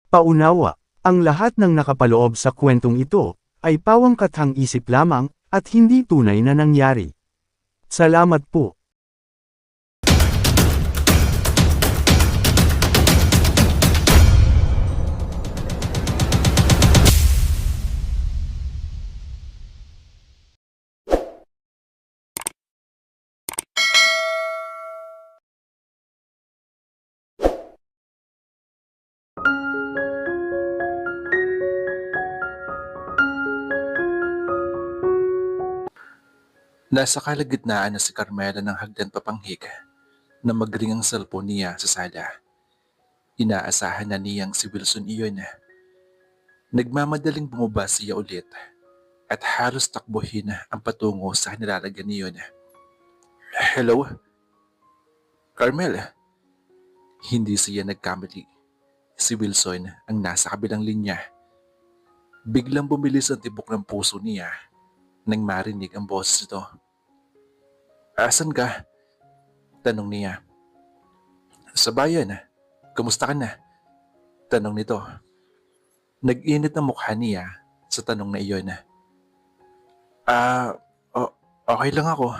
Paunawa, ang lahat ng nakapaloob sa kwentong ito, ay pawangkathang isip lamang, at hindi tunay na nangyari. Salamat po. Nasa kalagitnaan na si Carmela ng hagdan papanghik na magring ang cellphone niya sa sala. Inaasahan na niyang si Wilson iyon. Nagmamadaling bumaba siya ulit at halos takbuhin ang patungo sa nilalagyan niyon. Hello? Carmel? Hindi siya nagkamali. Si Wilson ang nasa kabilang linya. Biglang bumilis ang tibok ng puso niya nang marinig ang boses nito. Asan ka? Tanong niya. Sa bayan. Kumusta ka na? Tanong nito. Nag-init ang mukha niya sa tanong na iyon. Okay lang ako.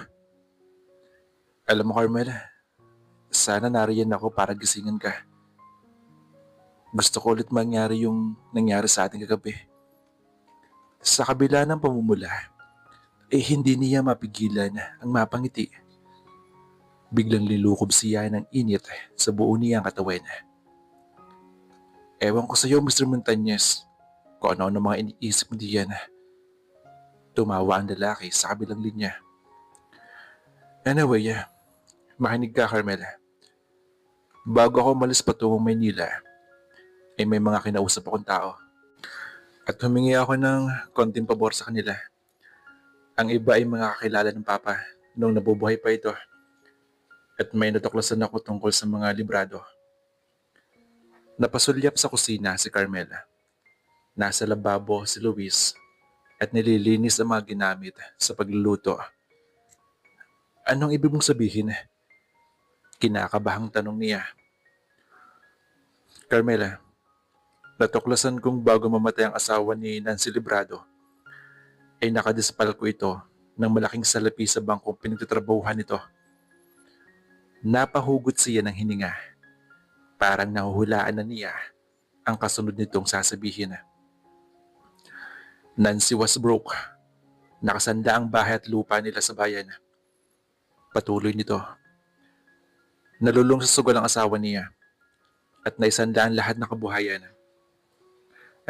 Alam mo Carmel, sana nariyan ako para gisingin ka. Gusto ko ulit mangyari yung nangyari sa ating kagabi. Sa kabila ng pamumula, hindi niya mapigilan ang mapangiti. Biglang lilukob siya ng init sa buo niyang katawan. Ewan ko sa iyo, Mr. Montañez, kung ano-ano mga iniisip mo diyan. Tumawa ang lalaki sa kabilang linya. Anyway, makinig ka, Carmela. Bago ako umalis patungong Maynila, may mga kinausap akong tao. At humingi ako ng konting pabor sa kanila. Ang iba ay mga kakilala ng Papa nung nabubuhay pa ito. At may natuklasan ako tungkol sa mga librado. Napasulyap sa kusina si Carmela. Nasa lababo si Luis at nililinis ang mga ginamit sa pagluluto. Anong ibig mong sabihin? Kinakabahang tanong niya. Carmela, natuklasan kong bago mamatay ang asawa ni Nancy Librado, ay nakadispal ko ito ng malaking salapi sa bangkong pinagtatrabahuhan nito. Napahugot siya ng hininga. Parang nahuhulaan na niya ang kasunod nitong sasabihin. Nancy was broke. Nakasanda ang bahay at lupa nila sa bayan. Patuloy nito. Nalulung sa sugal ang asawa niya at naisandaan lahat ng kabuhayan.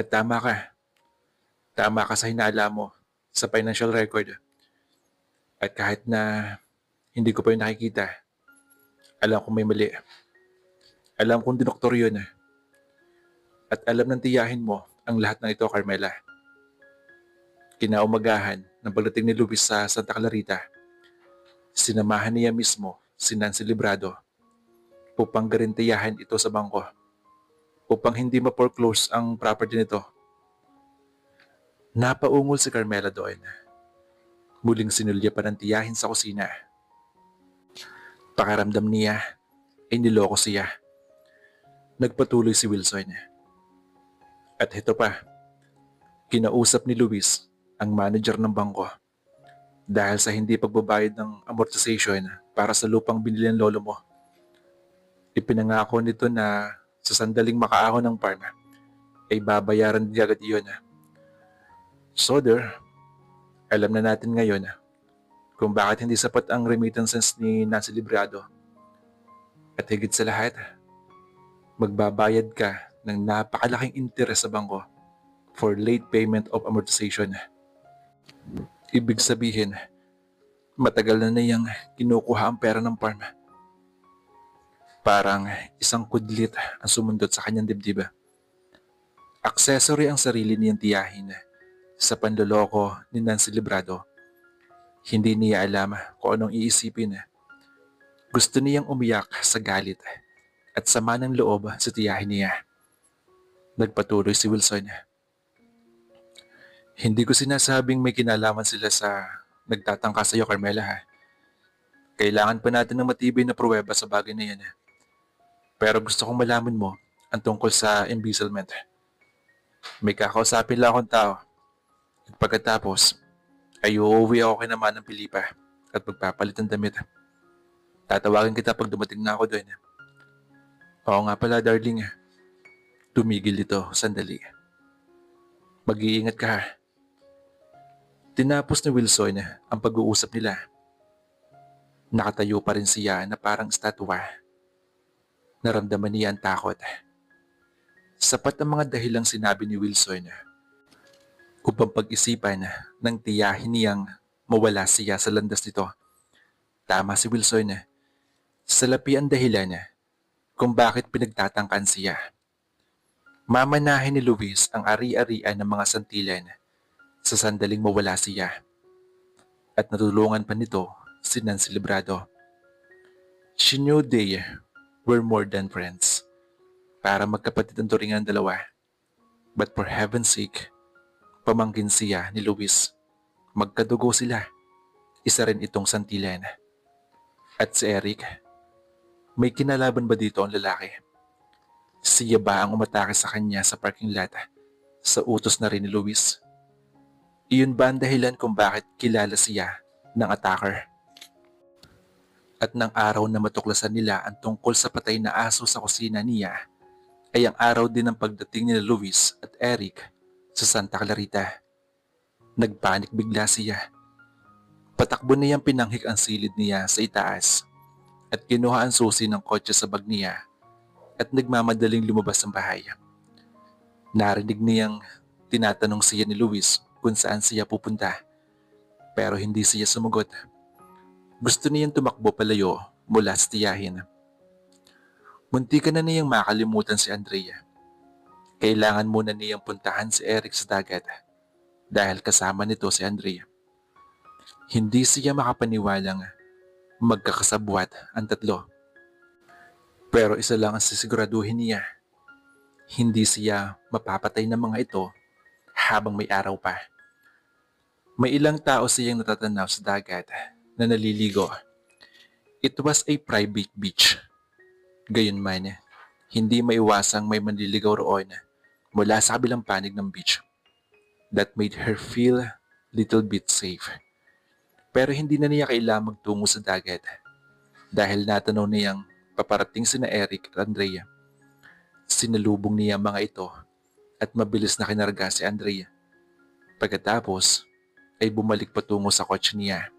At tama ka. Tama ka sa hinala mo sa financial record. At kahit na hindi ko pa yun nakikita, alam kong may mali. Alam kong dinoktor yun. At alam ng tiyahin mo ang lahat ng ito, Carmela. Kinaumagahan ng pagdating ni Luis sa Santa Clarita, sinamahan niya mismo si Nancy Librado upang garantiyahan ito sa bangko upang hindi ma-foreclose ang property nito. Napaungol si Carmela doon. Muling sinulya pa ng tiyahin sa kusina. Pakiramdam niya ay niloko siya. Nagpatuloy si Wilson. At ito pa, kinausap ni Luis ang manager ng bangko dahil sa hindi pagbabayad ng amortization para sa lupang binili ng lolo mo. Ipinangako nito na sa sandaling makaahon ng farm ay babayaran din agad iyon. So there, alam na natin ngayon kung bakit hindi sapat ang remittances ni Nancy Librado. At higit sa lahat, magbabayad ka ng napakalaking interes sa bangko for late payment of amortization. Ibig sabihin, matagal na niyang kinukuha ang pera ng farm. Parang isang kudlit ang sumundot sa kanyang dibdib. Accessory ang sarili niyang tiyahin sa panloloko ni Nancy Librado. Hindi niya alam kung anong iisipin. Gusto niyang umiyak sa galit at sama ng loob sa tiyahin niya. Nagpatuloy si Wilson. Hindi ko sinasabing may kinalaman sila sa nagtatangka sa iyo, Carmela, ha? Kailangan pa natin ng matibay na pruweba sa bagay na yan. Pero gusto kong malaman mo ang tungkol sa embezzlement. May kakausapin lang akong tao. At pagkatapos, ay uuwi ako kay naman ng Pilipa at magpapalit ng damit. Tatawagin kita pag dumating na ako doon. Oo nga pala, darling. Tumigil ito sandali. Mag-iingat ka ha. Tinapos ni Wilson ang pag-uusap nila. Nakatayo pa rin siya na parang estatwa. Naramdaman niya ang takot. Sapat ang mga dahilang sinabi ni Wilson upang pag-isipan ng tiyahin niyang mawala siya sa landas nito. Tama si Wilson. Salapi ang dahilan kung bakit pinagtatangkan siya. Mamanahin ni Luis ang ari-arian ng mga santilan sa sandaling mawala siya. At natulungan pa nito si Nancy Librado. She knew they were more than friends. Para magkapatid ang turingan ng dalawa. But for heaven's sake, pamangkin siya ni Luis. Magkadugo sila. Isa rin itong santilan. At si Eric, may kinalaban ba dito ang lalaki? Siya ba ang umatake sa kanya sa parking lot sa utos na rin ni Luis? Iyon ba ang dahilan kung bakit kilala siya ng attacker? At ng araw na matuklasan nila ang tungkol sa patay na aso sa kusina niya, ay ang araw din ng pagdating ni Luis at Eric sa Santa Clarita. Nagpanik bigla siya. Patakbo niyang pinanghik ang silid niya sa itaas at kinuha ang susi ng kotse sa bag niya at nagmamadaling lumabas ng bahay. Narinig niyang tinatanong siya ni Luis kung saan siya pupunta, pero hindi siya sumagot. Gusto niyang tumakbo palayo mula sa tiyahin. Muntikan na niyang makalimutan si Andrea. Kailangan muna niyang puntahan si Eric sa dagat dahil kasama nito si Andrea. Hindi siya makapaniwalang magkakasabwat ang tatlo. Pero isa lang ang sisiguraduhin niya. Hindi siya mapapatay ng mga ito habang may araw pa. May ilang tao siyang natatanaw sa dagat na naliligo. It was a private beach. Gayunman, hindi maiwasang may manliligaw roon mula sa kabilang panig ng beach. That made her feel little bit safe. Pero hindi na niya kailangang magtungo sa dagat dahil natanaw niyang paparating sina Eric at Andrea. Sinalubong niya ang mga ito at mabilis na kinarga si Andrea. Pagkatapos ay bumalik patungo sa kotse niya.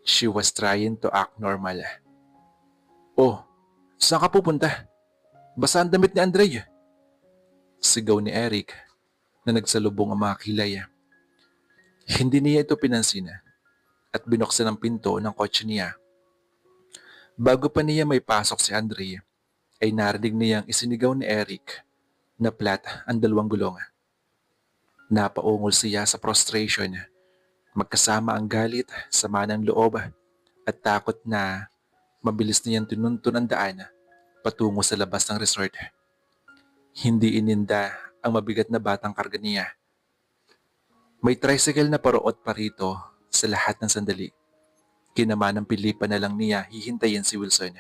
She was trying to act normal. Oh, saan ka pupunta? Basa ang damit ni Andrea. Sigaw ni Eric na nagsalubong ang mga kilay. Hindi niya ito pinansin at binuksan ang pinto ng kotse niya. Bago pa niya may pasok si Andrea, ay narinig niyang isinigaw ni Eric na flat ang dalawang gulong. Napaungol siya sa frustration. Magkasama ang galit, sama ng loob at takot na mabilis niyang tinuntun ang daan patungo sa labas ng resort. Hindi ininda ang mabigat na batang karga niya. May tricycle na paruot pa rito sa lahat ng sandali. Kinaman ng pilipan na lang niya hihintayin si Wilson.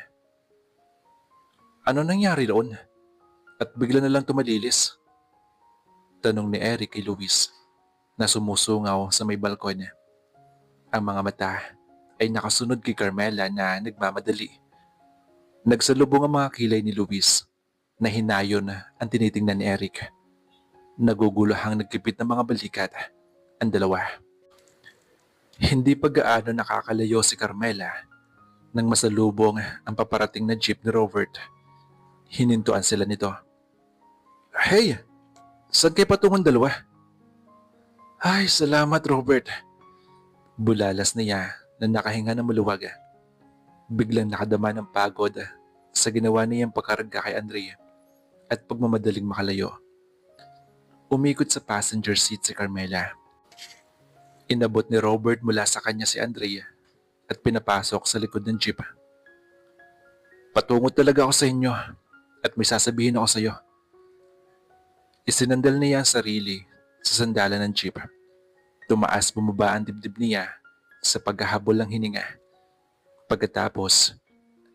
Ano nangyari roon? At bigla na lang tumalilis? Tanong ni Eric kay Luis na sumusungaw sa may balkon. Ang mga mata ay nakasunod kay Carmela na nagmamadali. Nagsalubong ang mga kilay ni Luis na hinayon ang tinitingnan ni Eric. Naguguluhang nagkipit ng mga balikat ang dalawa. Hindi pa gaano nakakalayo si Carmela nang masalubong ang paparating na jeep ni Robert. Hinintuan sila nito. Hey! Saan kayo patungong dalawa? Ay, salamat Robert. Bulalas niya na nakahinga ng maluwag. Biglang nakadama ng pagod sa ginawa niyang pagkarga kay Andrea at pagmamadaling makalayo. Umikot sa passenger seat si Carmela. Inabot ni Robert mula sa kanya si Andrea at pinapasok sa likod ng jeep. Patungo talaga ako sa inyo at may sasabihin ako sa iyo. Isinandal niya ang sarili sa sandalan ng jeep. Tumaas bumaba ang dibdib niya sa paghahabol ng hininga. Pagkatapos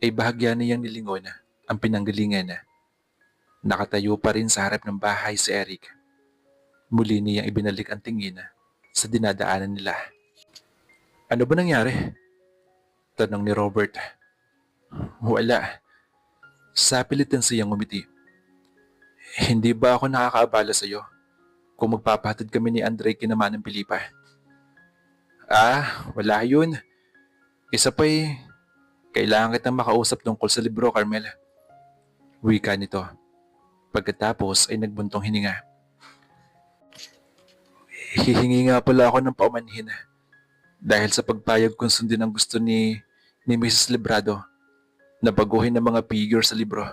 ay bahagya niyang nilingon ang pinanggalingan. Nakatayo pa rin sa harap ng bahay si Eric. Muli niyang ibinalik ang tingin sa dinadaanan nila. Ano ba nangyari? Tanong ni Robert. Wala. Sapilitan siyang umiti. Hindi ba ako nakakaabala sa iyo kung magpapahatid kami ni Andre kinaman ng Pilipa? Wala yun. Isa pa'y kailangan kitang makausap tungkol sa libro, Carmel. Wika nito. Pagkatapos ay nagbuntong hininga. Hihingi nga pala ako ng paumanhin dahil sa pagpayag kong sundin ang gusto ni Mrs. Librado na baguhin ang mga figure sa libro.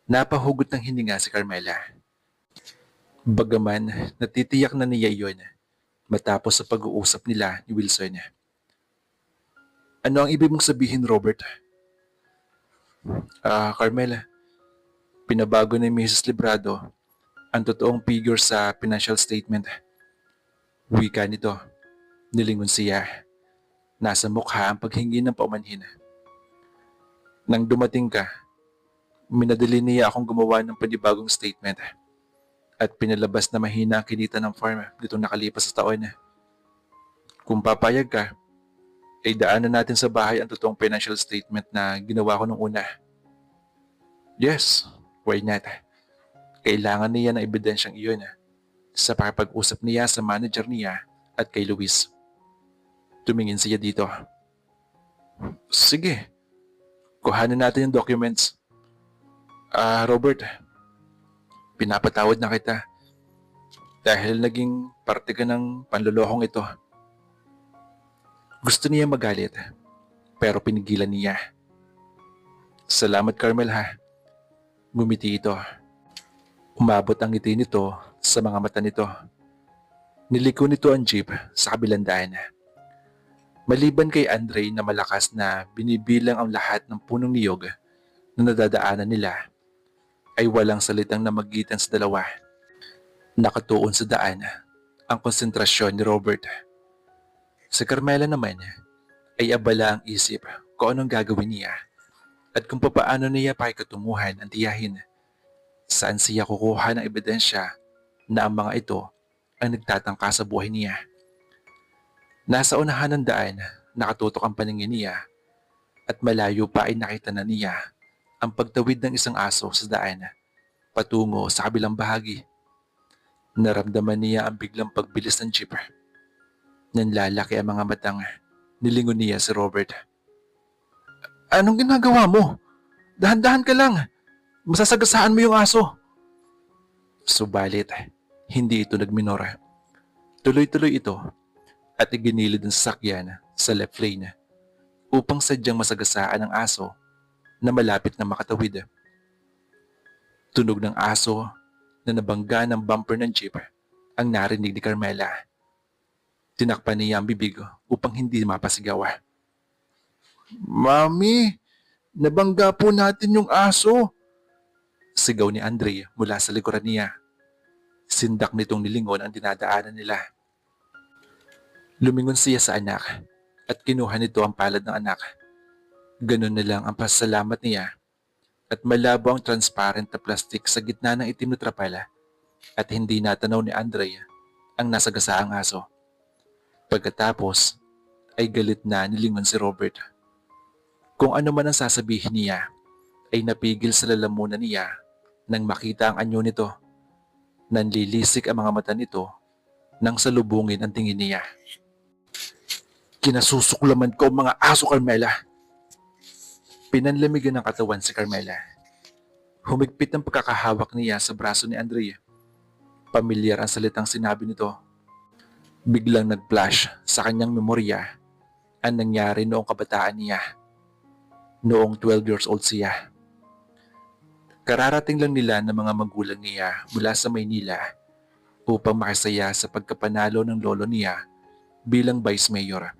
Napahugot ng hininga si Carmela. Bagaman natitiyak na niya iyon matapos sa pag-uusap nila ni Wilson. Ano ang ibig mong sabihin, Robert? Carmela, pinabago ni Mrs. Librado ang totoong figure sa financial statement. Wika nito. Nilingon siya. Nasa mukha ang paghingi ng paumanhin. Nang dumating ka, minadali niya akong gumawa ng panibagong statement at pinalabas na mahina ang kinita ng farm nitong nakalipas sa taon. Kung papayag ka, ay daanan natin sa bahay ang totoong financial statement na ginawa ko nung una. Yes, why not? Kailangan niya ng ebidensyang iyon sa pakipag-usap niya sa manager niya at kay Luis. Tumingin siya dito. Sige, kuhanin natin yung documents. Robert, pinapatawad na kita dahil naging parte ka ng panlolokong ito. Gusto niya magalit, pero pinigilan niya. Salamat, Carmel ha. Ngumiti ito. Umabot ang ngiti nito sa mga mata nito. Niliko nito ang jeep sa kabilang daan. Maliban kay Andre na malakas na binibilang ang lahat ng punong niyog na nadadaanan nila, ay walang salitang namagitan sa dalawa. Nakatuon sa daan ang konsentrasyon ni Robert. Sa Carmela naman ay abala ang isip kung anong gagawin niya at kung papaano niya pakikatunguhan ang tiyahin. Saan siya kukuha ng ebidensya na ang mga ito ang nagtatangka sa buhay niya. Nasa unahan ng daan, nakatutok ang paningin niya at malayo pa ay nakita na niya ang pagtawid ng isang aso sa daan patungo sa kabilang bahagi. Naramdaman niya ang biglang pagbilis ng jeep. Nanlalaki ang mga matang. Nilingon niya si Robert. Anong ginagawa mo? Dahan-dahan ka lang. Masasagasaan mo yung aso. Subalit, hindi ito nagminora. Tuloy-tuloy ito at iginilid ang sasakyan sa left lane upang sadyang masagasaan ang aso na malapit na makatawid. Tunog ng aso na nabangga ng bumper ng jeep ang narinig ni Carmela. Tinakpan niya ang bibig upang hindi mapasigaw. Mami, nabangga po natin yung aso. Sigaw ni Andre mula sa likuran niya. Sindak nitong nilingon ang dinadaanan nila. Lumingon siya sa anak at kinuha nito ang palad ng anak. Ganun na lang ang pasalamat niya at malabo ang transparent na plastic sa gitna ng itim na trapala at hindi natanaw ni Andre ang nasagasaang aso. Pagkatapos ay galit na nilingon si Robert. Kung ano man ang sasabihin niya ay napigil sa lalamunan niya nang makita ang anyo nito. Nanlilisik ang mga mata nito nang salubungin ang tingin niya. Kinasusuklaman ko mga aso, Carmela. Pinanlamigan ng katawan si Carmela. Humigpit ang pagkakahawak niya sa braso ni Andre. Pamilyar ang salitang sinabi nito. Biglang nag-flash sa kanyang memorya ang nangyari noong kabataan niya. Noong 12 years old siya. Kararating lang nila ng mga magulang niya mula sa Maynila upang makisaya sa pagkapanalo ng lolo niya bilang vice mayor.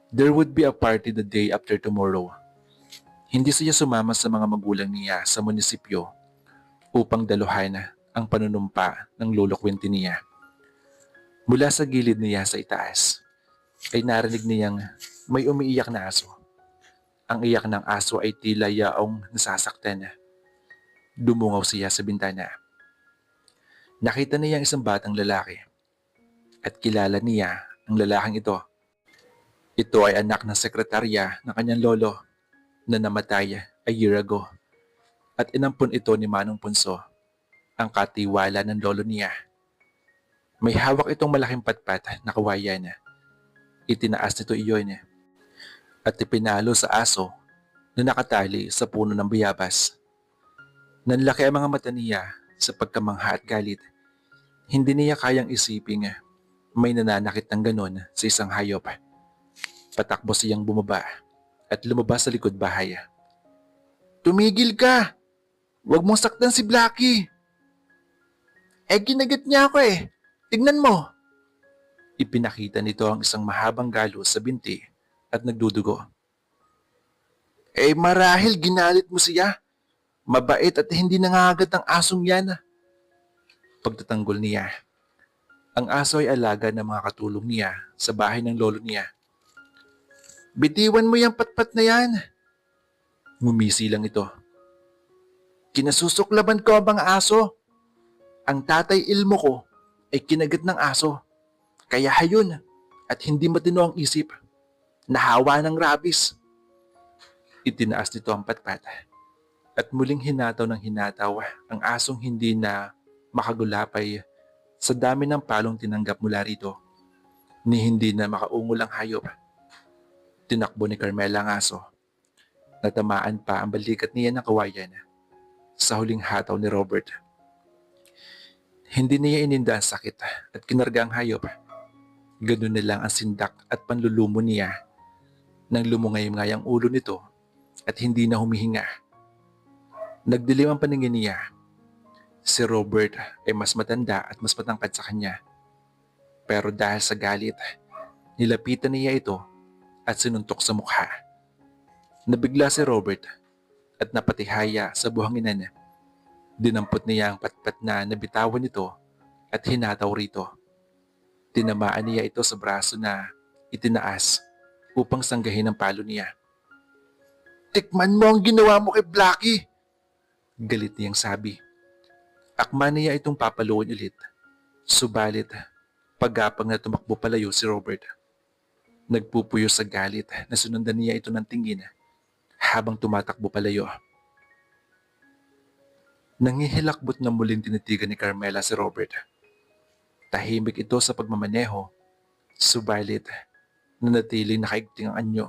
There would be a party the day after tomorrow. Hindi siya sumama sa mga magulang niya sa munisipyo upang daluhan ang panunumpa ng lolo Quintin niya. Mula sa gilid niya sa itaas ay narinig niyang may umiiyak na aso. Ang iyak ng aso ay tila yaong nasasaktan. Dumungaw siya sa bintana. Nakita niya ang isang batang lalaki at kilala niya ang lalaking ito. Ito ay anak ng sekretarya ng kanyang lolo na namatay a year ago at inampun ito ni Manong Punso, ang katiwala ng lolo niya. May hawak itong malaking patpat na kawayan. Itinaas nito iyon at ipinalo sa aso na nakatali sa puno ng bayabas. Nanlaki ang mga mata niya sa pagkamangha at galit. Hindi niya kayang isiping may nananakit ng ganon sa isang hayop. Patakbo siyang bumaba at lumabas sa likod bahay. Tumigil ka! Huwag mong saktan si Blackie! Ginagat niya ako eh. Tignan mo! Ipinakita nito ang isang mahabang galos sa binti at nagdudugo. Marahil ginalit mo siya. Mabait at hindi nangangagat ang asong yan. Pagtatanggol niya. Ang aso ay alaga ng mga katulong niya sa bahay ng lolo niya. Bitiwan mo yung patpat na yan. Ngumisi lang ito. Kinasusuklaban ko ang mga aso. Ang tatay ilmo ko ay kinagat ng aso. Kaya hayun at hindi matino ang isip. Nahawa ng rabies. Itinaas nito ang patpat at muling hinataw ng hinataw ang asong hindi na makagulapay sa dami ng palong tinanggap mula rito. Ni hindi na makaungol ang hayop. Tinakbo ni Carmela ang aso. Natamaan pa ang balikat niya ng kawayan sa huling hataw ni Robert. Hindi niya ininda ang sakit at kinarga ang hayop. Ganun na lang ang sindak at panlulumo niya nang lumungay-ngay ang ulo nito at hindi na humihinga. Nagdilim ang paningin niya. Si Robert ay mas matanda at mas matangkad sa kanya. Pero dahil sa galit, nilapitan niya ito at sinuntok sa mukha. Nabigla si Robert at napatihaya sa buhanginan. Dinampot niya ang patpat na nabitawan nito at hinataw rito. Tinamaan niya ito sa braso na itinaas upang sanggahin ang palo niya. Tikman mo ang ginawa mo kay Blackie! Galit niyang sabi. Akma niya itong papaluin ulit. Subalit, pagapang na tumakbo palayo si Robert. Nagpupuyo sa galit na sunundan niya ito ng tingin habang tumatakbo palayo. Nangihilakbot na muling tinitigan ni Carmela si Robert. Tahimik ito sa pagmamaneho, subalit nanatiling nakaigting ang anyo.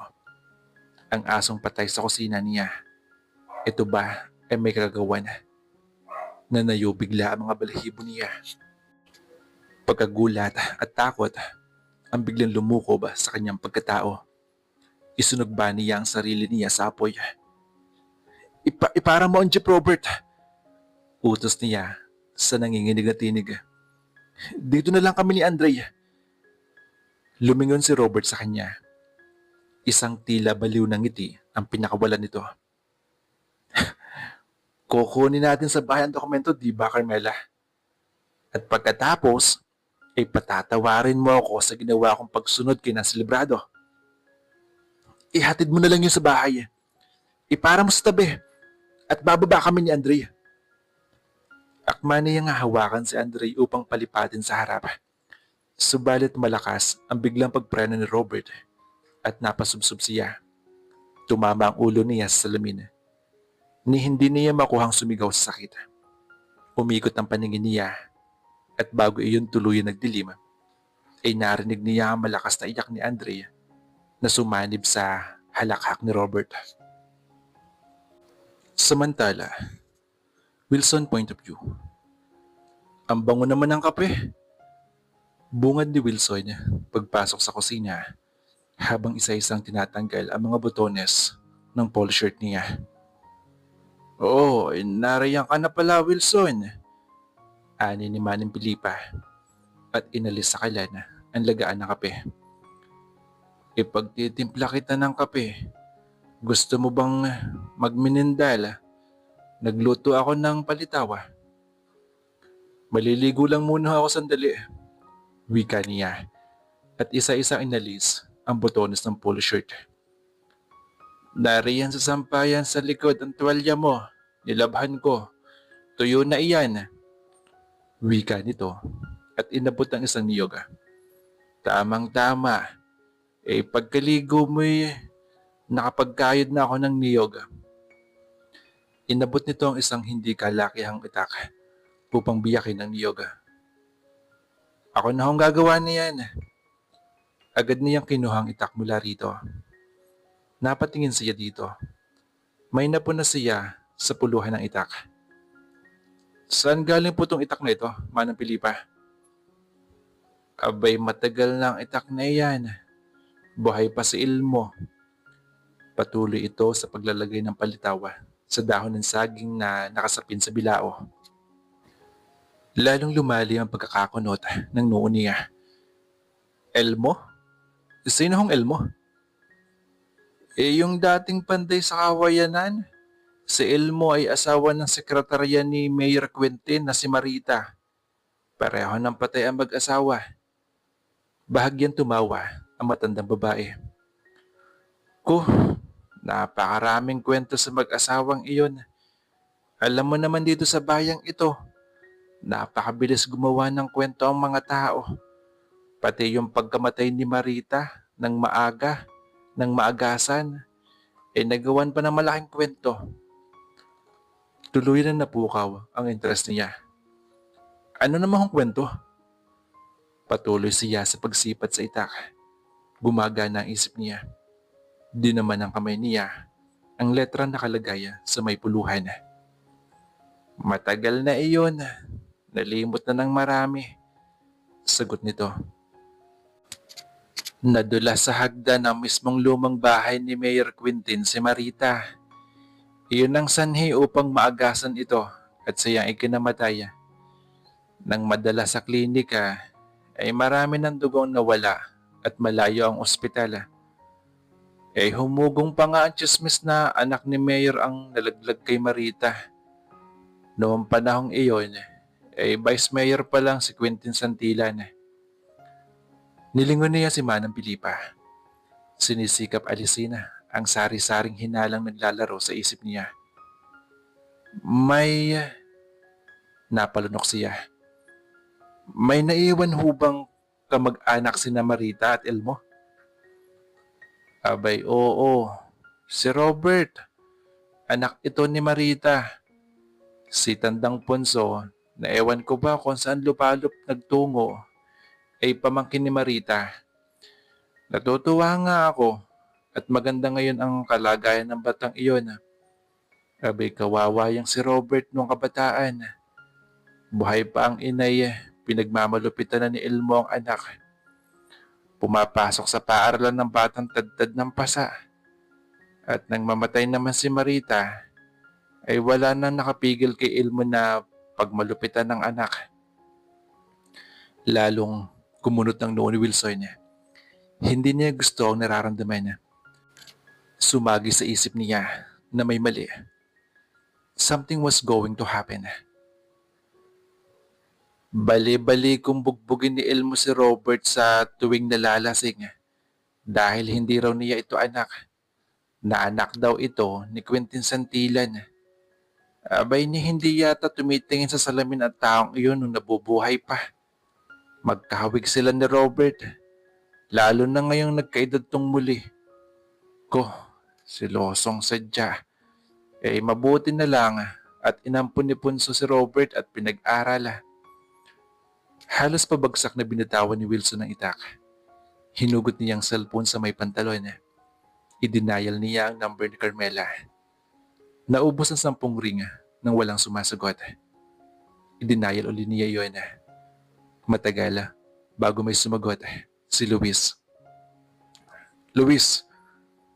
Ang asong patay sa kusina niya. Ito ba ay may kagagawan? Nanayo bigla ang mga balahibo niya. Pagkagulat at takot ang biglang lumukob sa kanyang pagkatao. Isunog ba niya ang sarili niya sa apoy? Ipara mo ang Jeep, Robert! Utos niya sa nanginginig na tinig. Dito na lang kami ni Andre. Lumingon si Robert sa kanya. Isang tila baliw ng ngiti ang pinakawalan nito. Kukunin natin sa bahay ang dokumento, di ba, Carmela? At pagkatapos, ay patatawarin mo ako sa ginawa kong pagsunod kay Nancy Librado. Ihatid mo na lang yun sa bahay. Ipara mo sa tabi at bababa kami ni Andre. Akma niyang hahawakan si Andre upang palipatin sa harap. Subalit malakas ang biglang pagpreno ni Robert at napasubsob siya. Tumama ang ulo niya sa salamin. Ni hindi niya makuhang sumigaw sa sakit. Umikot ang paningin niya at bago iyon tuluyan nagdilim, ay narinig niya ang malakas na iyak ni Andre na sumanib sa halakhak ni Robert. Samantala, Wilson point of view. Ang bango naman ng kape. Bungad ni Wilson pagpasok sa kusina habang isa-isang tinatanggal ang mga botones ng polo shirt niya. Oo, narayan ka na pala, Wilson. Ani ni Manang Pilipa at inalis sa kalan ang lagaan ng kape. Ipagtitimpla kita ng kape. Gusto mo bang magminindal? Nagluto ako ng palitawa. Maliligo lang muna ako sandali. Wika niya at isa-isa inalis ang botones ng polo shirt. Nariyan sa sampayan sa likod ang tuwalya mo. Nilabhan ko. Tuyo na iyan. Wika nito at inabot ang isang niyog. Tamang-tama. Pagkaligo mo'y nakapagkayod na ako ng niyog. Inabot nito ang isang hindi kalakihang itak upang biyakin ang niyog. Ako na hong gagawa niyan. Agad niyang kinuhang itak mula rito. Napatingin siya dito. May napuna siya sa puluhan ng itak. Saan galing po itong itak na ito, Manang Pilipa? Abay, matagal na ang itak na iyan. Buhay pa si Ilmo. Patuloy ito sa paglalagay ng palitawa sa dahon ng saging na nakasapin sa bilao. Lalong lumalim ang pagkakakunot ng noo niya. Elmo? Sino hong Elmo? Yung dating panday sa kawayanan. Si Elmo ay asawa ng sekretarya ni Mayor Quintin na si Marita. Pareho ng patay ang mag-asawa. Bahagyang tumawa ang matandang babae. Napakaraming kwento sa mag-asawang iyon. Alam mo naman dito sa bayang ito, napakabilis gumawa ng kwento ang mga tao. Pati yung pagkamatay ni Marita ng maaga, ng maagasan, nagawan pa ng malaking kwento. Tuloy na napukaw ang interest niya. Ano namang kwento? Patuloy siya sa pagsipat sa itak. Gumagana ang isip niya. Di naman ang kamay niya ang letra nakalagay sa may puluhan. Matagal na iyon. Nalimot na ng marami. Sagot nito. Nadula sa hagdan ng mismong lumang bahay ni Mayor Quintin si Marita. Iyon ang sanhi upang maagasan ito at siyang ikinamatay. Nang madala sa klinika, ay marami ng dugong nawala at malayo ang ospital. Humugong pa nga ang tsismis na anak ni Mayor ang nalaglag kay Marita. Noong panahong iyon, Vice Mayor pa lang si Quintin Santillan. Nilingon niya si Manang Pilipa. Sinisikap alisin ang sari-saring hinalang naglalaro sa isip niya. Napalunok siya. May naiwan hubang kamag-anak sina Marita at Elmo? Abay, oo. Si Robert. Anak ito ni Marita. Si Tandang Ponso, na ewan ko ba kung saan lupalop nagtungo, pamangkin ni Marita. Natutuwa nga ako at maganda ngayon ang kalagayan ng batang iyon. Abay, kawawa yang si Robert nung kabataan. Buhay pa ang inay, pinagmamalupitan na ni Elmo ang anak. Pumapasok sa paaralan ng batang tadtad ng pasa. At nang mamatay naman si Marita, ay wala nang nakapigil kay Elmo na pagmalupitan ng anak. Lalong kumunot ng noo ni Wilson. Hindi niya gusto ang nararamdaman niya. Sumagi sa isip niya na may mali. Something was going to happen. Bali-bali kung bugbugin ni Elmo si Robert sa tuwing nalalasing dahil hindi raw niya ito anak. Na anak daw ito ni Quintin Santillan. Abay ni hindi yata tumitingin sa salamin at taong iyon nung nabubuhay pa. Magkahawig sila ni Robert. Lalo na ngayong nagkaedad tong muli. Silosong sadya. Mabuti na lang at inampun ni Punso si Robert at pinag-aral. Halos pabagsak na binitawan ni Wilson ang itak. Hinugot niya ang cellphone sa may pantalon. Idenial niya ang number ni Carmela. Naubos ang 10 ring nang walang sumasagot. Idenial uli niya yun. Matagal bago may sumagot si Luis. Luis,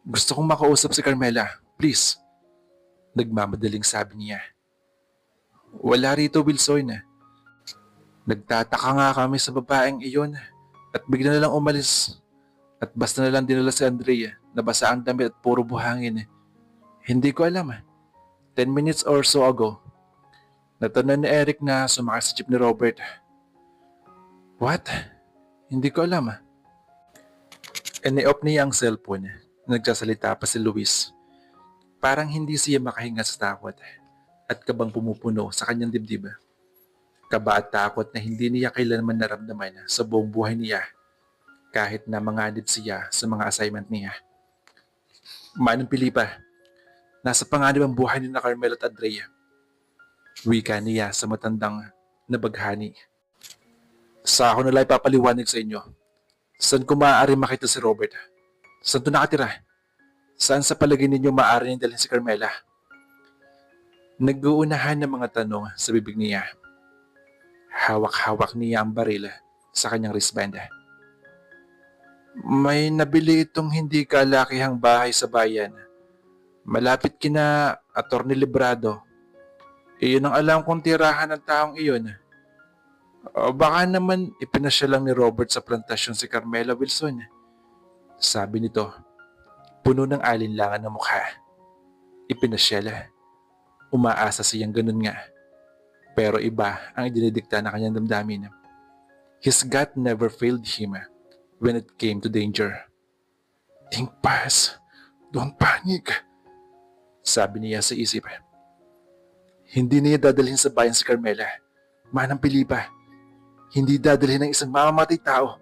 gusto kong makausap si Carmela. Please. Nagmamadaling sabi niya. Wala rito, Wilson. Nagtataka nga kami sa babaeng iyon at bigla na lang umalis. At basta na lang dinala si Andrea na basa ang damit at puro buhangin. Hindi ko alam. 10 minutes or so ago, natanan ni Eric na sumakay sa jeep ni Robert. What? Hindi ko alam. Ni-off niya ang cellphone. Nagsasalita pa si Luis. Parang hindi siya makahinga sa takot at kabang pumupuno sa kanyang dibdib. Kaba at takot na hindi niya kailanman naramdaman sa buong buhay niya kahit na manganib siya sa mga assignment niya. Manong Pilipa, nasa panganib ang buhay ni na Carmel at Andrea. Wika niya sa matandang nabaghani. Sa ako na lang ipapaliwanag sa inyo. Saan ko maaari makita si Robert? Saan to nakatira? Saan sa palagay ninyo maaari niyang dalhin si Carmela? Nag-uunahan ng mga tanong sa bibig niya. Hawak-hawak niya ang baril sa kanyang wristband. May nabili itong hindi kalakihang bahay sa bayan. Malapit kina Attorney Librado. Iyon ang alam kong tirahan ng taong iyon. O baka naman ipinasya lang ni Robert sa plantasyon si Carmela Wilson. Sabi nito, puno ng alinlangan ng mukha. Ipinasya. Umaasa siyang ganun nga. Pero iba ang idinidikta na kanyang damdamin. His gut never failed him when it came to danger. Think fast. Don't panic. Sabi niya sa isip. Hindi niya dadalhin sa bayan si Carmela. Manang Pilipa. Hindi dadalhin ng isang mamamatay tao.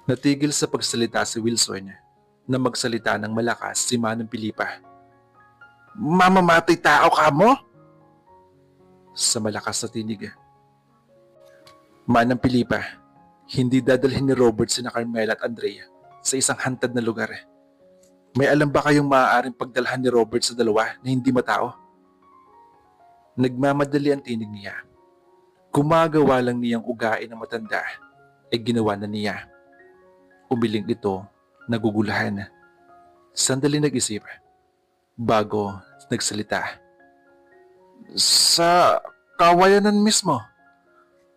Natigil sa pagsalita si Wilson na magsalita ng malakas si Manang Pilipa. Mamamatay tao ka mo? Sa malakas na tinig. Manang Pilipa, hindi dadalhin ni Robert sina Carmela at Andrea sa isang hantad na lugar. May alam ba kayong maaaring pagdalhan ni Robert sa dalawa na hindi matao? Nagmamadali ang tinig niya. Gumagawa lang niyang ugain ng matanda ay ginawa na niya. Umiling ito, nagugulahan. Sandali nag-isip, bago nagsalita. Sa kawayanan mismo,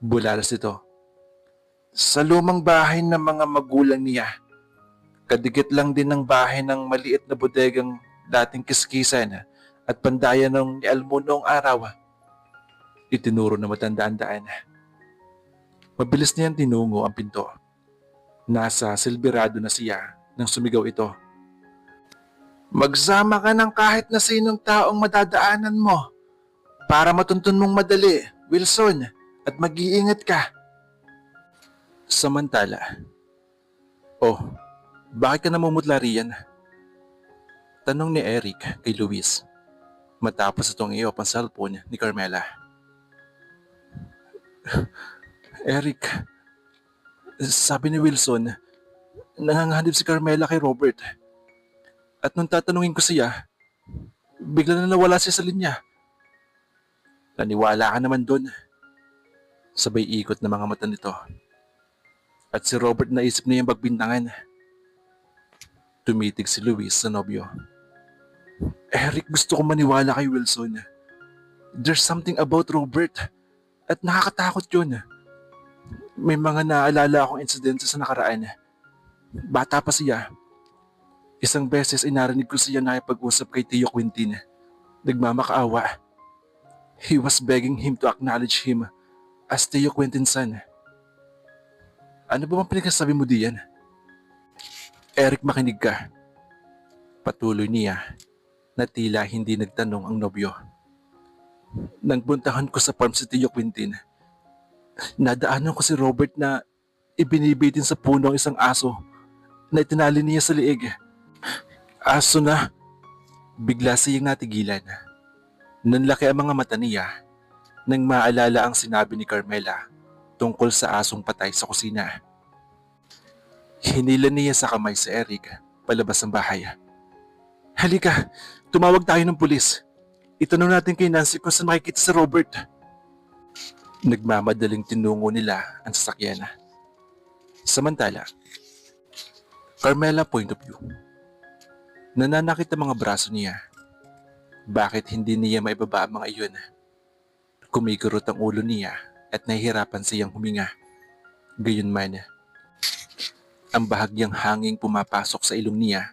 bulalas ito. Sa lumang bahay ng mga magulang niya, kadikit lang din ng bahay ng maliit na bodegang dating kiskisan at pandayan ng Almo noong araw. Itinuro na matanda ang daan. Mabilis niyang tinungo ang pinto. Nasa silberado na siya nang sumigaw ito. Magsama ka ng kahit na sinong taong madadaanan mo para matuntun mong madali, Wilson, at mag-iingat ka. Samantala, bakit ka namumutla riyan? Tanong ni Eric kay Luis matapos itong iop ang cellphone ni Carmela. Eric, sabi ni Wilson, nanganganib si Carmela kay Robert. At nung tatanungin ko siya, bigla na nawala siya sa linya. Naniwala ka naman doon. Sabay ikot na mga mata nito. At si Robert naisip na yung bagbintangan. Tumitig si Luis sa nobyo. Eric, gusto ko maniwala kay Wilson. There's something about Robert. At nakakatakot yun. May mga naalala akong insidente sa nakaraan. Bata pa siya. Isang beses ay narinig ko siya nakipag-usap kay Tio Quintin. Nagmamakaawa. He was begging him to acknowledge him as Tio Quintin's son. Ano ba bang pinagsasabi mo diyan? Eric, makinig ka. Patuloy niya na tila hindi nagtanong ang nobyo. Nang puntahan ko sa farm si Tio Quintin, nadaanan ko si Robert na ibinibitin sa puno ang isang aso na itinali niya sa liig. Aso na. Bigla siyang natigilan. Nanlaki ang mga mata niya nang maalala ang sinabi ni Carmela tungkol sa asong patay sa kusina. Hinila niya sa kamay si Eric palabas ng bahay. Halika, tumawag tayo ng pulis. Itanong natin kay Nancy kung saan makikita si Robert. Nagmamadaling tinungo nila ang sasakyan. Samantala, Carmela point of view. Nananakit ang mga braso niya. Bakit hindi niya maibaba ang mga iyon? Kumikirot ang ulo niya at nahihirapan siyang huminga. Gayunman, ang bahagyang hanging pumapasok sa ilong niya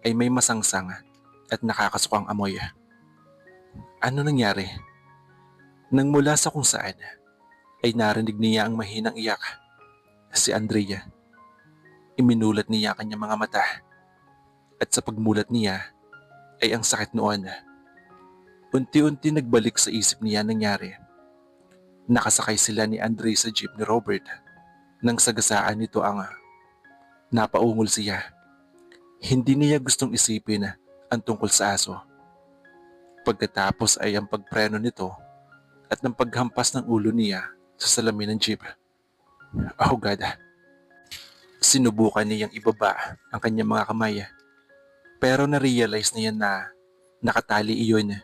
ay may masangsang at nakakasukang amoy. Ano nangyari? Nang mula sa kung saan, ay narinig niya ang mahinang iyak. Si Andrea. Iminulat niya ang kanyang mga mata. At sa pagmulat niya, ay ang sakit noon. Unti-unti nagbalik sa isip niya nangyari. Nakasakay sila ni Andre sa jeep ni Robert. Nang sagasaan nito ang napaungol siya. Hindi niya gustong isipin ang tungkol sa aso. Pagkatapos ay ang pagpreno nito at ng paghampas ng ulo niya sa salamin ng jeep. Oh God! Sinubukan niyang ibaba ang kanyang mga kamay. Pero na-realize niya na nakatali iyon.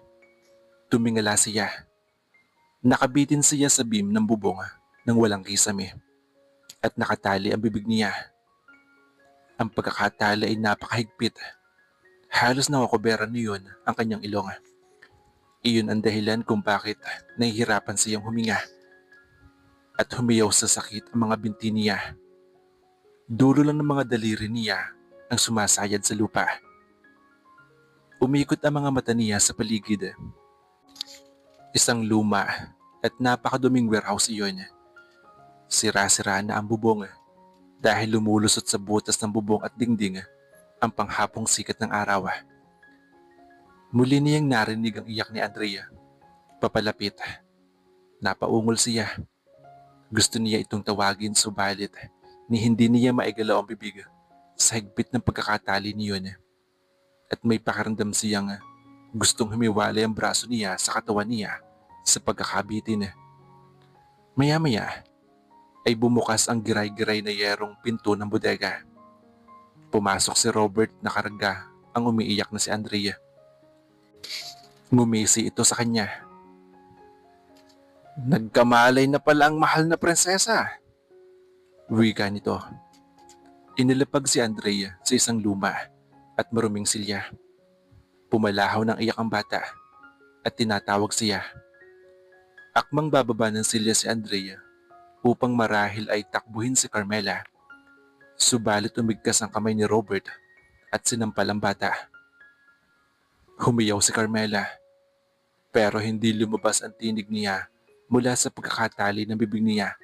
Tumingala siya. Nakabitin siya sa beam ng bubong nang walang kisame. At nakatali ang bibig niya. Ang pagkakatali ay napakahigpit. Halos nawakoberan niyon ang kanyang ilong. Iyon ang dahilan kung bakit nahihirapan siyang huminga. At humiyaw sa sakit ang mga binti niya. Dulo lang ng mga daliri niya ang sumasayad sa lupa. Umikot ang mga mata niya sa paligid. Isang luma at napakaduming warehouse iyon. Sira-sira na ang bubong dahil lumulusot sa butas ng bubong at dingding ang panghapong sikat ng araw. Muli niyang narinig ang iyak ni Andrea. Papalapit. Napaungol siya. Gusto niya itong tawagin subalit ni hindi niya maigalaw ang bibig sa higpit ng pagkakatali niyon. At may pakiramdam siyang gustong humiwalay ang braso niya sa katawan niya sa pagkakabitin. Maya-maya ay bumukas ang giray-giray na yerong pinto ng bodega. Pumasok si Robert na karga ang umiiyak na si Andrea. Ngumisi ito sa kanya. Nagkamalay na pala ang mahal na prinsesa. Wika nito. Inilapag si Andrea sa isang luma at maruming silya. Pumalahaw ng iyak ang bata at tinatawag siya. Akmang bababa ng silya si Andrea upang marahil ay takbuhin si Carmela. Subalit umigkas ang kamay ni Robert at sinampal ang bata. Humiyaw si Carmela pero hindi lumabas ang tinig niya mula sa pagkakatali ng bibig niya.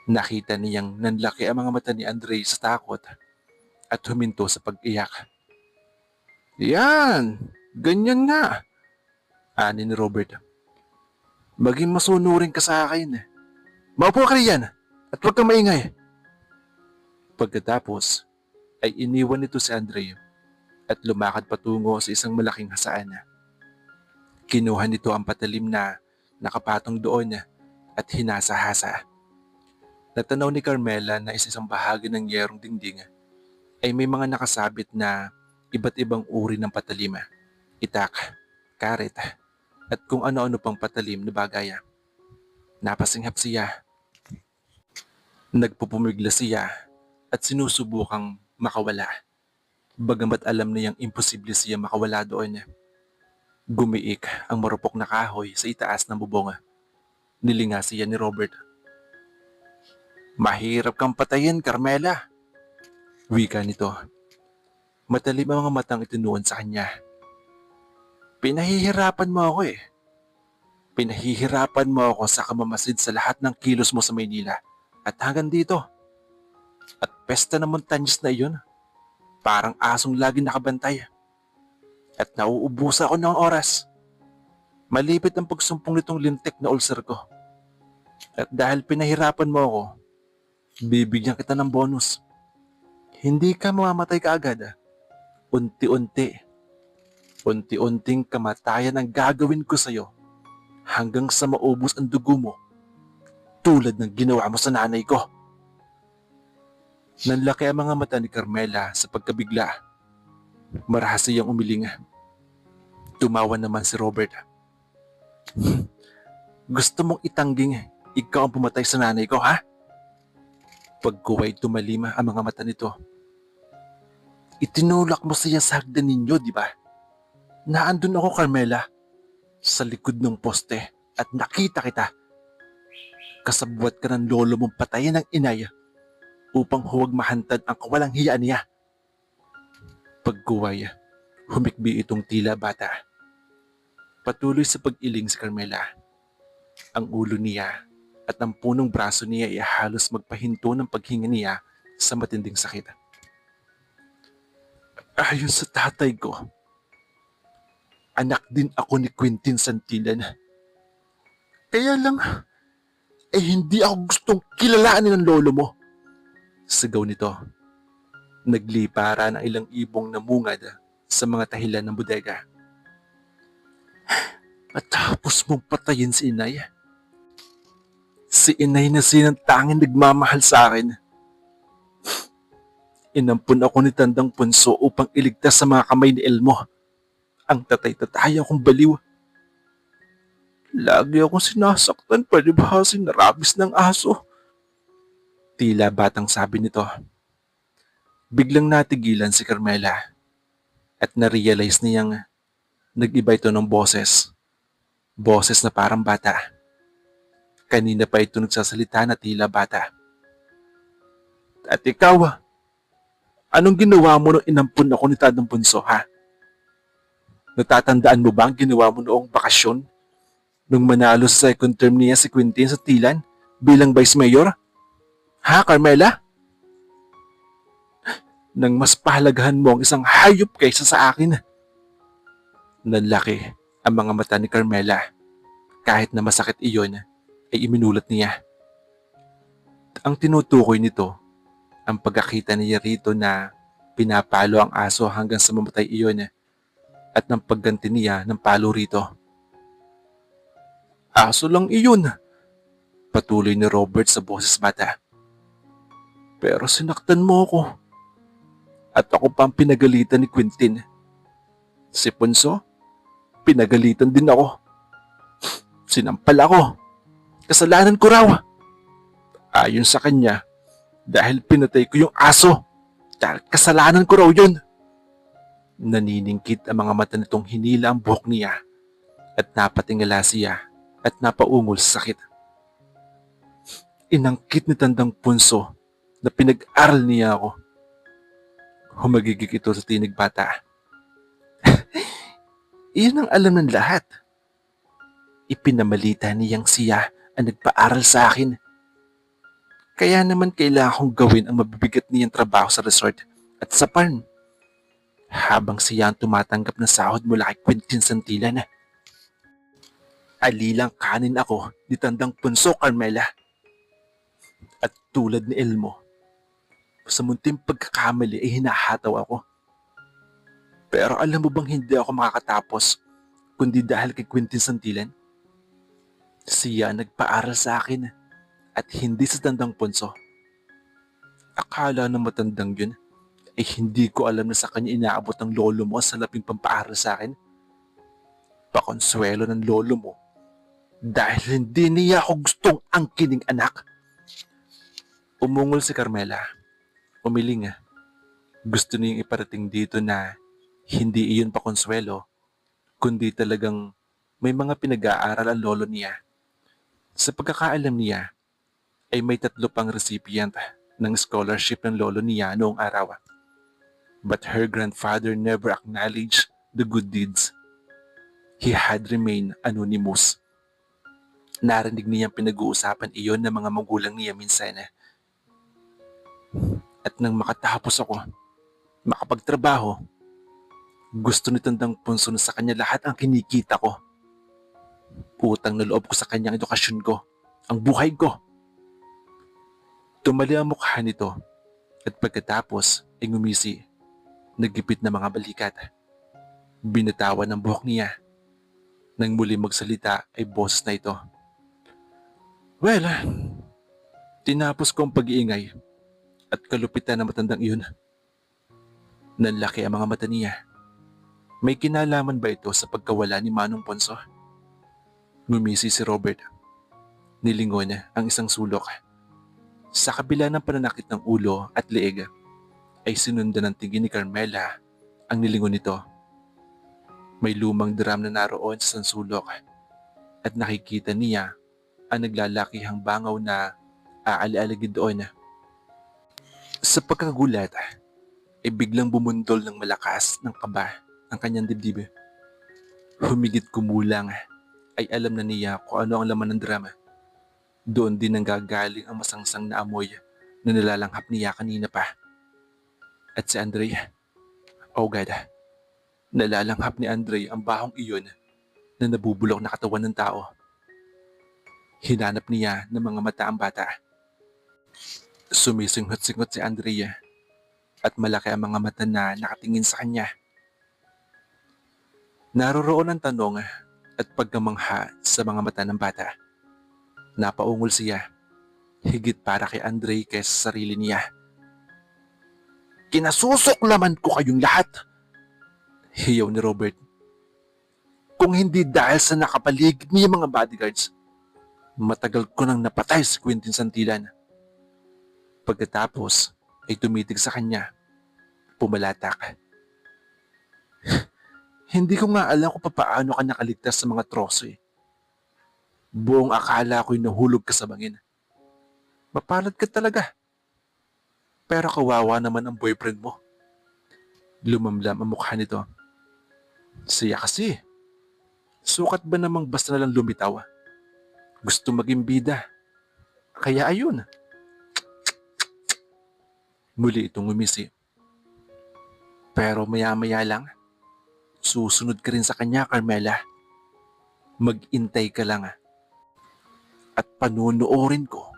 Nakita niyang nanlaki ang mga mata ni Andre sa takot at huminto sa pag-iyak. Yan! Ganyan nga! Ani ni Robert. Maging masunurin ka sa akin. Maupo ka riyan at huwag kang maingay. Pagkatapos ay iniwan nito si Andre at lumakad patungo sa isang malaking hasaan. Kinuha nito ang patalim na nakapatong doon at hinasa-hasa. Natanaw ni Carmela na isang bahagi ng yerong dingding ay may mga nakasabit na iba't ibang uri ng patalim, itak, karet, at kung ano-ano pang patalim na bagay. Napasinghap siya. Nagpupumigla siya at sinusubukang makawala. Bagamat alam niyang imposible siya makawala doon. Gumiik ang marupok na kahoy sa itaas ng bubong. Nilinga siya ni Robert. Mahirap kang patayin, Carmela. Wika nito. Matalim ang mga matang itinuon sa kanya. Pinahihirapan mo ako eh. Pinahihirapan mo ako sa kamamasid sa lahat ng kilos mo sa Maynila. At hanggang dito. At pesta ng Montañes na iyon. Parang asong lagi nakabantay. At nauubusa ako ng oras. Malipit ang pagsumpong nitong lintik na ulcer ko. At dahil pinahirapan mo ako, bibigyan kita ng bonus. Hindi ka mamamatay kaagad. Unti-unti. Unti-unting kamatayan ang gagawin ko sa'yo hanggang sa maubos ang dugo mo tulad ng ginawa mo sa nanay ko. Nanlaki ang mga mata ni Carmela sa pagkabigla. Marahas siyang umiling. Tumawa naman si Robert. Gusto mong itangging ikaw ang pumatay sa nanay ko, ha? Pagkuway tumalima ang mga mata nito. Itinulak mo siya sa hagdan ninyo, di ba? Naandun ako, Carmela, sa likod ng poste at nakita kita. Kasabwat ka ng lolo mong patayin ng inay upang huwag mahantad ang kawalang hiyaan niya. Pagkuway, humikbi itong tila bata. Patuloy sa pag-iling si Carmela. Ang ulo niya at ang punong braso niya ay halos magpahinto ng paghinga niya sa matinding sakit. Ayon sa tatay ko, anak din ako ni Quintin Santillan. Kaya lang, hindi ako gustong kilalanin ng lolo mo. Sigaw nito. Naglipara ng ilang ibong namungad sa mga tahilan ng bodega. At tapos mong patayin si inay. Si inay na sinang tanging nagmamahal sa akin. Inampun ako ni Tandang Punso upang iligtas sa mga kamay ni Elmo. Ang tatay-tatay akong baliw. Lagi akong sinasaktan palibhasin na rabis ng aso. Tila batang sabi nito. Biglang natigilan si Carmela at na-realize niyang nag-iba ito ng boses. Boses na parang bata. Kanina pa ito nagsasalita na tila bata. At ikaw, anong ginawa mo nung inampun ako ni Tandang Punso, ha? Natatandaan mo ba ang ginawa mo noong bakasyon? Nung manalo sa second term niya si Quintin sa Tilan bilang Vice Mayor? Ha, Carmela? Nang mas pahalagahan mo ang isang hayop kaysa sa akin. Nanlaki ang mga mata ni Carmela. Kahit na masakit iyon, ay iminulat niya. Ang tinutukoy nito, ang pagkakita niya rito na pinapalo ang aso hanggang sa mamatay iyon at ng pagganti niya ng palo rito. Aso lang iyon, patuloy ni Robert sa boses bata. Pero sinaktan mo ako. At ako pang pinagalitan ni Quintin. Si Punso, pinagalitan din ako. Sinampal ako. Kasalanan ko raw. Ayon sa kanya, dahil pinatay ko yung aso. Dahil kasalanan ko raw yun. Naniningkit ang mga mata nitong hinila ang buhok niya at napatingala siya at napaungol sa sakit. Inangkit ni Tandang Punso na pinag-aral niya ako. Humagigik ito sa tinig bata. Iyon ang alam ng lahat. Ipinamalita niyang siya ang nagpaaral sa akin. Kaya naman kailangan kong gawin ang mabibigat niyang trabaho sa resort at sa farm. Habang siya ang tumatanggap ng sahod mula kay Quintin Santillan. Alilang kanin ako ni Tandang Punso, Carmela. At tulad ni Elmo, sa munting pagkakamali ay hinahataw ako. Pero alam mo bang hindi ako makakatapos kundi dahil kay Quintin Santillan? Siya nagpaaral sa akin at hindi sa Tandang Punso. Akala ng matandang yun ay hindi ko alam na sa kanya inaabot ang lolo mo sa labing pampaaral sa akin. Pakonsuelo ng lolo mo dahil hindi niya ako gustong angkining anak. Umungol si Carmela. Umiling. Gusto niyang iparating dito na hindi iyon pa konsuelo, kundi talagang may mga pinag-aaral ang lolo niya. Sa pagkakaalam niya, ay may 3 pang recipient ng scholarship ng lolo niya noong araw. But her grandfather never acknowledged the good deeds. He had remained anonymous. Narinig niyang pinag-uusapan iyon ng mga magulang niya minsan. At nang makatapos ako, makapagtrabaho, gusto ni Tandang Punso na sa kanya lahat ang kinikita ko. Utang na loob ko sa kanyang edukasyon ko, ang buhay ko. Tumali ang mukha nito at pagkatapos ay ngumisi, nagipit na mga balikat. Binatawan ng buhok niya. Nang muli magsalita ay boses na ito. Well, tinapos ko ang pag-iingay at kalupitan ng matandang iyon. Nanlaki ang mga mata niya. May kinalaman ba ito sa pagkawala ni Manong Ponso? Ngumisi si Robert. Nilingon ang isang sulok. Sa kabila ng pananakit ng ulo at leeg, ay sinundan ng tingin ni Carmela ang nilingon nito. May lumang drum na naroon sa sulok at nakikita niya ang naglalakihang bangaw na aali-aligid doon. Sa pagkagulat, ay biglang bumundol ng malakas ng kaba ang kanyang dibdib. Humigit kumulang ay alam na niya kung ano ang laman ng drama. Doon din nanggagaling ang masangsang na amoy na nalalanghap niya kanina pa. At si Andre, oh God, nalalanghap ni Andre ang bahong iyon na nabubulok na katawan ng tao. Hinanap niya ng mga mata ang bata. Sumisinghot-singhot si Andrea at malaki ang mga mata na nakatingin sa kanya. Naroroon ang tanong at pagkamangha sa mga mata ng bata. Napaungol siya, higit para kay Andre kaysa sa sarili niya. Kinasusuklaman ko kayong lahat! Hiyaw ni Robert. Kung hindi dahil sa nakapaligid niyang mga bodyguards, matagal ko nang napatay si Quentin Santillan. Pagkatapos ay tumitig sa kanya, pumalatak. Hindi ko nga alam kung paano ka nakaligtas sa mga troso eh. Buong akala ko'y nahulog ka sa bangin. Mapalad ka talaga. Pero kawawa naman ang boyfriend mo. Lumamlam ang mukha nito. Siya kasi. Sukat ba namang basta na lang lumitaw? Gusto maging bida. Kaya ayun. Muli itong umisi. Pero maya-maya lang, susunod ka rin sa kanya, Carmela. Mag-intay ka lang at panunuorin ko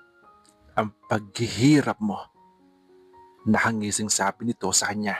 ang paghihirap mo. Nakangising sabi nito sa kanya.